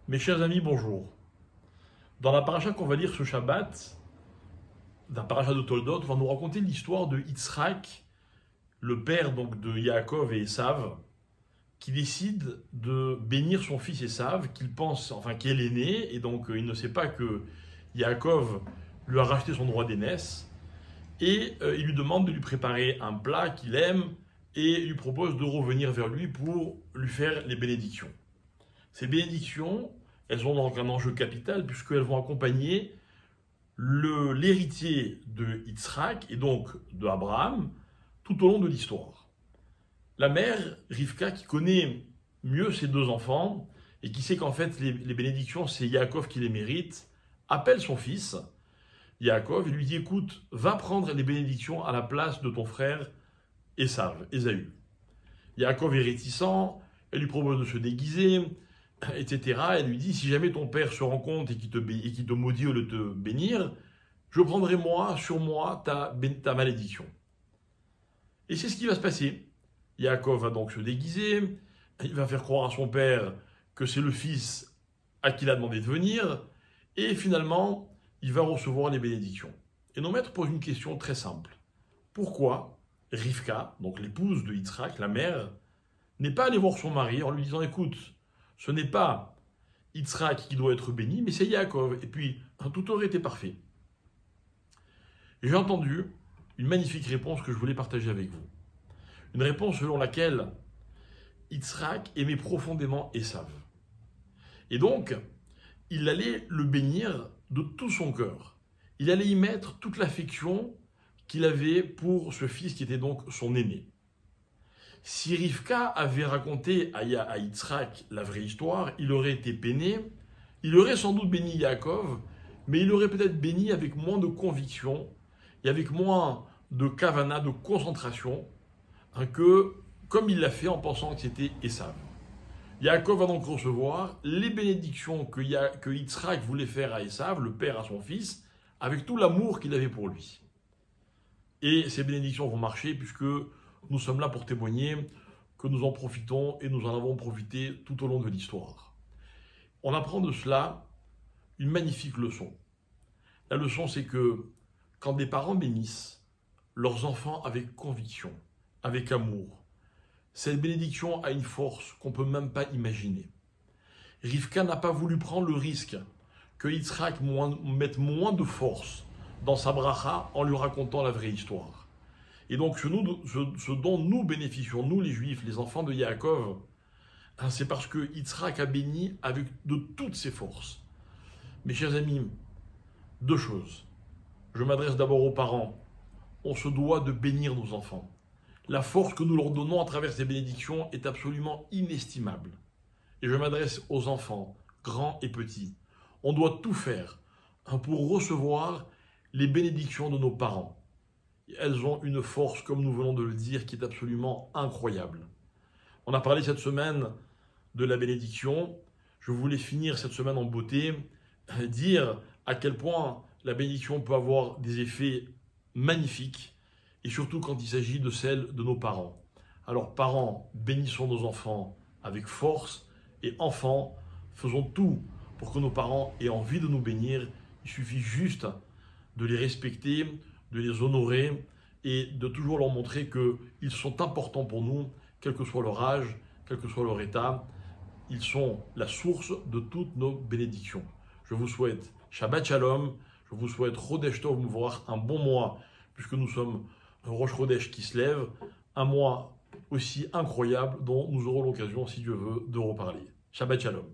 Mes chers amis, bonjour. Dans la paracha qu'on va lire ce Shabbat, d'un paracha de Toldot, on va nous raconter l'histoire de Yitzhak, le père donc de Yaakov et Esav, qui décide de bénir son fils Esav, qu'il pense, qui est l'aîné, et donc il ne sait pas que Yaakov lui a racheté son droit d'aînesse, et il lui demande de lui préparer un plat qu'il aime, et lui propose de revenir vers lui pour lui faire les bénédictions. Ces bénédictions, elles ont donc un enjeu capital puisqu'elles vont accompagner l'héritier de Yitzhak et donc de Abraham tout au long de l'histoire. La mère, Rivka, qui connaît mieux ses deux enfants et qui sait qu'en fait les bénédictions, c'est Yaakov qui les mérite, appelle son fils, Yaakov, et lui dit « Écoute, va prendre les bénédictions à la place de ton frère Ésaü. » Yaakov est réticent, elle lui propose de se déguiser, etc. Elle lui dit, si jamais ton père se rend compte et qu'il te maudit au lieu de te bénir, je prendrai sur moi ta malédiction. Et c'est ce qui va se passer. Yaakov va donc se déguiser, il va faire croire à son père que c'est le fils à qui il a demandé de venir, et finalement, il va recevoir les bénédictions. Et nos maîtres posent une question très simple. Pourquoi Rivka, donc l'épouse de Yitzhak, la mère, n'est pas allée voir son mari en lui disant, écoute, ce n'est pas Yitzhak qui doit être béni, mais c'est Yaakov. Et puis, tout aurait été parfait. J'ai entendu une magnifique réponse que je voulais partager avec vous. Une réponse selon laquelle Yitzhak aimait profondément Esav. Et donc, il allait le bénir de tout son cœur. Il allait y mettre toute l'affection qu'il avait pour ce fils qui était donc son aîné. Si Rivka avait raconté à Yitzhak la vraie histoire, il aurait été peiné, il aurait sans doute béni Yaakov, mais il aurait peut-être béni avec moins de conviction et avec moins de kavana, de concentration, que comme il l'a fait en pensant que c'était Esav. Yaakov va donc recevoir les bénédictions que Yitzhak voulait faire à Esav, le père à son fils, avec tout l'amour qu'il avait pour lui. Et ces bénédictions vont marcher puisque nous sommes là pour témoigner que nous en profitons et nous en avons profité tout au long de l'histoire. On apprend de cela une magnifique leçon. La leçon, c'est que quand des parents bénissent leurs enfants avec conviction, avec amour, cette bénédiction a une force qu'on ne peut même pas imaginer. Rivka n'a pas voulu prendre le risque que Yitzhak mette moins de force dans sa bracha en lui racontant la vraie histoire. Et donc ce dont nous bénéficions, nous les Juifs, les enfants de Yaakov, c'est parce que Yitzhak a béni avec de toutes ses forces. Mes chers amis, deux choses. Je m'adresse d'abord aux parents. On se doit de bénir nos enfants. La force que nous leur donnons à travers ces bénédictions est absolument inestimable. Et je m'adresse aux enfants, grands et petits. On doit tout faire pour recevoir les bénédictions de nos parents. Elles ont une force, comme nous venons de le dire, qui est absolument incroyable. On a parlé cette semaine de la bénédiction. Je voulais finir cette semaine en beauté, dire à quel point la bénédiction peut avoir des effets magnifiques, et surtout quand il s'agit de celle de nos parents. Alors parents, bénissons nos enfants avec force, et enfants, faisons tout pour que nos parents aient envie de nous bénir. Il suffit juste de les respecter, de les honorer et de toujours leur montrer qu'ils sont importants pour nous, quel que soit leur âge, quel que soit leur état. Ils sont la source de toutes nos bénédictions. Je vous souhaite Shabbat Shalom, je vous souhaite Chodesh Tov Mevorach, un bon mois, puisque nous sommes Rosh Chodesh qui se lève, un mois aussi incroyable dont nous aurons l'occasion, si Dieu veut, de reparler. Shabbat Shalom.